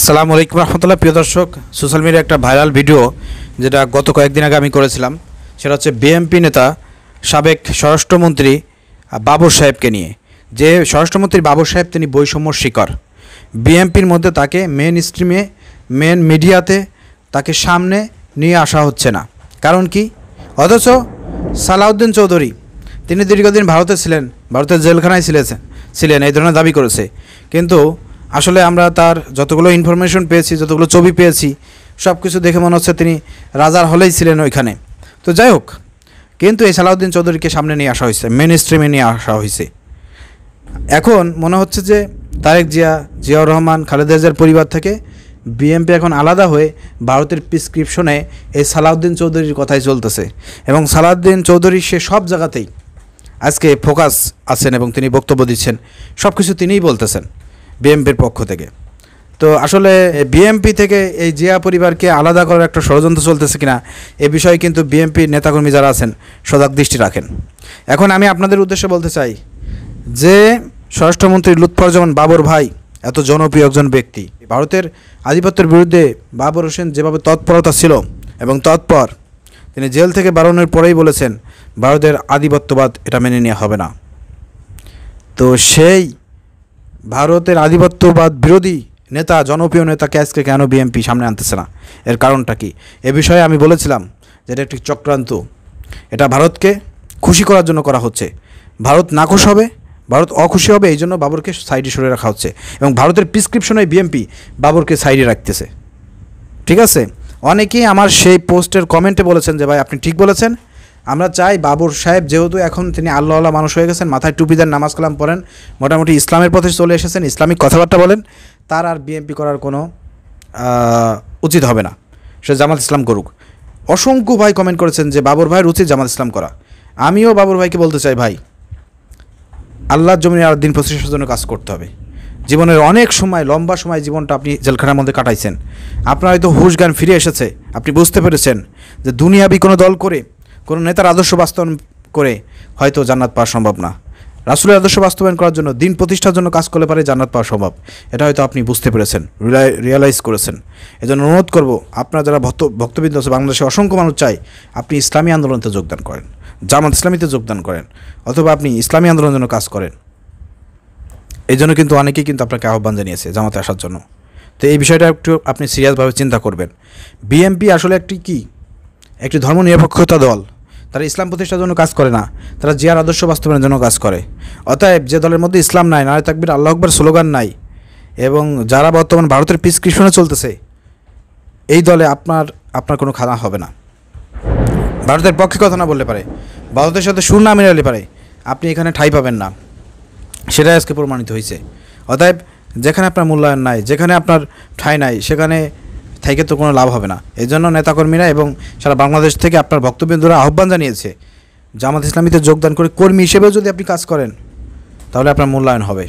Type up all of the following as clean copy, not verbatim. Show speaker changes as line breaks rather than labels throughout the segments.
আসসালামু আলাইকুম রহমতুল্লাহ। প্রিয় দর্শক, সোশ্যাল মিডিয়ায় একটা ভাইরাল ভিডিও যেটা গত কয়েকদিন আগে আমি করেছিলাম, সেটা হচ্ছে বিএনপি নেতা সাবেক স্বরাষ্ট্রমন্ত্রী বাবর সাহেবকে নিয়ে। যে স্বরাষ্ট্রমন্ত্রী বাবর সাহেব তিনি বৈষম্য শিকার। বিএনপির মধ্যে তাকে মেন স্ট্রিমে মেন মিডিয়াতে তাকে সামনে নিয়ে আসা হচ্ছে না। কারণ কি? অথচ সালাউদ্দিন চৌধুরী তিনি দীর্ঘদিন ভারতে ছিলেন, ভারতের জেলখানায় ছিলেন এই ধরনের দাবি করেছে। কিন্তু আসলে আমরা তার যতগুলো ইনফরমেশন পেয়েছি, যতগুলো ছবি পেয়েছি, সব কিছু দেখে মনে হচ্ছে তিনি রাজার হলেই ছিলেন ওইখানে। তো যাই হোক, কিন্তু এই সালাউদ্দিন চৌধুরীকে সামনে নিয়ে আসা হয়েছে, মেন স্ট্রিমে নিয়ে আসা হয়েছে। এখন মনে হচ্ছে যে তারেক জিয়া, জিয়াউর রহমান, খালেদা জিয়ার পরিবার থেকে বিএনপি এখন আলাদা হয়ে ভারতের প্রেসক্রিপশনে এই সালাউদ্দিন চৌধুরীর কথাই চলতেছে। এবং সালাউদ্দিন চৌধুরী সে সব জায়গাতেই আজকে ফোকাস আছেন এবং তিনি বক্তব্য দিচ্ছেন, সব কিছু তিনিই বলতেছেন বিএনপির পক্ষ থেকে। তো আসলে বিএনপি থেকে এই জিয়া পরিবারকে আলাদা করার একটা ষড়যন্ত্র চলতেছে কিনা এ বিষয়ে কিন্তু বিএনপির নেতাকর্মী যারা আছেন সজাগ দৃষ্টি রাখেন। এখন আমি আপনাদের উদ্দেশ্যে বলতে চাই যে স্বরাষ্ট্রমন্ত্রী লুৎফুজ্জামান বাবর ভাই এত জনপ্রিয় একজন ব্যক্তি, ভারতের আধিপত্যের বিরুদ্ধে বাবর হোসেন যেভাবে তৎপরতা ছিল এবং তৎপর, তিনি জেল থেকে বেরোনোর পরেই বলেছেন ভারতের আধিপত্যবাদ এটা মেনে নেওয়া হবে না। তো সেই ভারতের আধিপত্যবাদ বিরোধী নেতা, জনপ্রিয় নেতাকে আজকে কেন বিএনপি সামনে আনতেছে না? এর কারণটা কি? এ বিষয়ে আমি বলেছিলাম যে এটা একটি চক্রান্ত, এটা ভারতকে খুশি করার জন্য করা হচ্ছে। ভারত নাখুশ হবে, ভারত অখুশি হবে, এই জন্য বাবরকে সাইডে সরে রাখা হচ্ছে এবং ভারতের প্রেসক্রিপশনে বিএনপি বাবরকে সাইডে রাখতেছে। ঠিক আছে? অনেকেই আমার সেই পোস্টের কমেন্টে বলেছেন যে ভাই আপনি ঠিক বলেছেন, আমরা চাই বাবর সাহেব যেহেতু এখন তিনি আল্লাহওয়ালা মানুষ হয়ে গেছেন, মাথায় টুপি দেন, নামাজ কালাম পড়েন, মোটামুটি ইসলামের পথে চলে এসেছেন, ইসলামিক কথাবার্তা বলেন, তার আর বিএনপি করার কোনো উচিত হবে না, সে জামাত ইসলাম করুক। অসংখ্য ভাই কমেন্ট করেছেন যে বাবর ভাইয়ের উচিত জামাত ইসলাম করা। আমিও বাবর ভাইকে বলতে চাই, ভাই আল্লাহর জমিনে আর দিন প্রতিষ্ঠার জন্য কাজ করতে হবে। জীবনের অনেক সময়, লম্বা সময় জীবনটা আপনি জেলখানার মধ্যে কাটাইছেন, আপনার হয়তো হুশ জ্ঞান ফিরে এসেছে, আপনি বুঝতে পেরেছেন যে দুনিয়াবি কোনো দল করে, কোনো নেতার আদর্শ বাস্তবায়ন করে হয়তো জান্নাত পাওয়া সম্ভব না। রাসূলের আদর্শ বাস্তবায়ন করার জন্য, দিন প্রতিষ্ঠার জন্য কাজ করলে পারে জান্নাত পাওয়া সম্ভব। এটা হয়তো আপনি বুঝতে পেরেছেন, রিয়েলাইজ করেছেন। এজন্য অনুরোধ করব, আপনারা যারা ভক্তবৃন্দ আছে, বাংলাদেশে অসংখ্য মানুষ চাই আপনি ইসলামী আন্দোলনতে যোগদান করেন, জামাত ইসলামীতে যোগদান করেন, অথবা আপনি ইসলামী আন্দোলনের জন্য কাজ করেন। এই জন্য কিন্তু অনেকেই কিন্তু আপনাকে আহ্বান জানিয়েছে জামাতে আসার জন্য। তো এই বিষয়টা একটু আপনি সিরিয়াসভাবে চিন্তা করবেন। বিএনপি আসলে একটি ধর্মনিরপেক্ষতা দল, তারা ইসলাম প্রতিষ্ঠার জন্য কাজ করে না, তারা জিয়ার আদর্শ বাস্তবায়নের জন্য কাজ করে। অতএব যে দলের মধ্যে ইসলাম নাই, নারে তাকবীর আল্লাহু আকবার স্লোগান নাই, এবং যারা বর্তমান ভারতের প্রেসক্রিপশনে চলতেছে, এই দলে আপনার কোনো খানা হবে না। ভারতের পক্ষে কথা না বললে পারে, ভারতের সাথে সুর না মিলালে পারে, আপনি এখানে ঠাঁই পাবেন না, সেটাই আজকে প্রমাণিত হয়েছে। অতএব যেখানে আপনার মূল্যায়ন নাই, যেখানে আপনার ঠাঁই নাই, সেখানে থেকে তো কোনো লাভ হবে না। এই জন্য নেতাকর্মীরা এবং সারা বাংলাদেশ থেকে আপনার বক্তবৃন্দরা আহ্বান জানিয়েছে জামাত ইসলামীতে যোগদান করে কর্মী হিসেবেও যদি আপনি কাজ করেন তাহলে আপনার মূল্যায়ন হবে,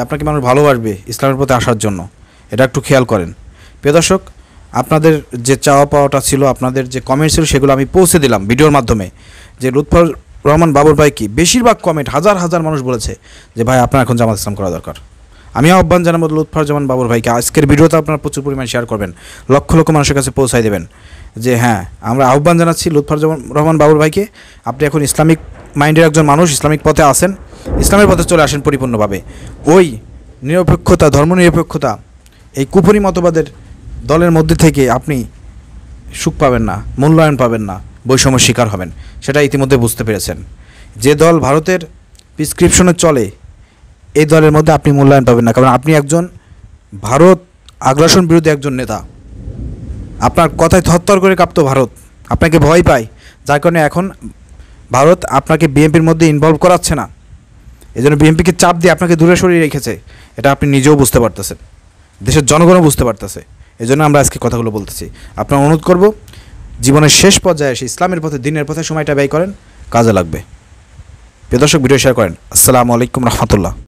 আপনাকে মানুষ ভালোবাসবে ইসলামের প্রতি আসার জন্য। এটা একটু খেয়াল করেন। প্রিয় দর্শক, আপনাদের যে চাওয়া পাওয়াটা ছিল, আপনাদের যে কমেন্ট ছিল, সেগুলো আমি পৌঁছে দিলাম ভিডিওর মাধ্যমে। যে লুৎফুজ্জামান বাবর ভাই কি বেশিরভাগ কমেন্ট, হাজার হাজার মানুষ বলেছে যে ভাই আপনার এখন জামাত ইসলাম করা দরকার। আমি আহ্বান জানাবো লুৎফুজ্জামান বাবর ভাইকে, আজকের ভিডিওতে আপনারা প্রচুর পরিমাণ শেয়ার করবেন, লক্ষ লক্ষ মানুষের কাছে পৌঁছায় দেবেন যে হ্যাঁ, আমরা আহ্বান জানাচ্ছি লুৎফুজ্জামান বাবর ভাইকে, আপনি এখন ইসলামিক মাইন্ডের একজন মানুষ, ইসলামিক পথে আসেন, ইসলামের পথে চলে আসেন পরিপূর্ণভাবে। ওই নিরপেক্ষতা, ধর্মনিরপেক্ষতা, এই কুফরি মতবাদের দলের মধ্যে থেকে আপনি সুখ পাবেন না, মূল্যায়ন পাবেন না, বৈষম্যের শিকার হবেন, সেটা ইতিমধ্যে বুঝতে পেরেছেন। যে দল ভারতের প্রেসক্রিপশনে চলে, এই দলের মধ্যে আপনি মূল্যায়ন পাবেন না, কারণ আপনি একজন ভারত আগ্রাসন বিরোধী একজন নেতা। আপনার কথায় থরথর করে কাঁপত ভারত, আপনাকে ভয় পায়, যার কারণে এখন ভারত আপনাকে বিএনপির মধ্যে ইনভলভ করাচ্ছে না। এই জন্য বিএনপিকে চাপ দিয়ে আপনাকে দূরে সরিয়ে রেখেছে, এটা আপনি নিজেও বুঝতে পারতেছেন, দেশের জনগণও বুঝতে পারতেছে। এই জন্য আমরা আজকে কথাগুলো বলতেছি। আপনার অনুরোধ করব, জীবনের শেষ পর্যায়ে এসে ইসলামের পথে, দিনের পথে সময়টা ব্যয় করেন, কাজে লাগবে। প্রিয় দর্শক, ভিডিও শেয়ার করেন। আসসালামু আলাইকুম রহমতুল্লাহ।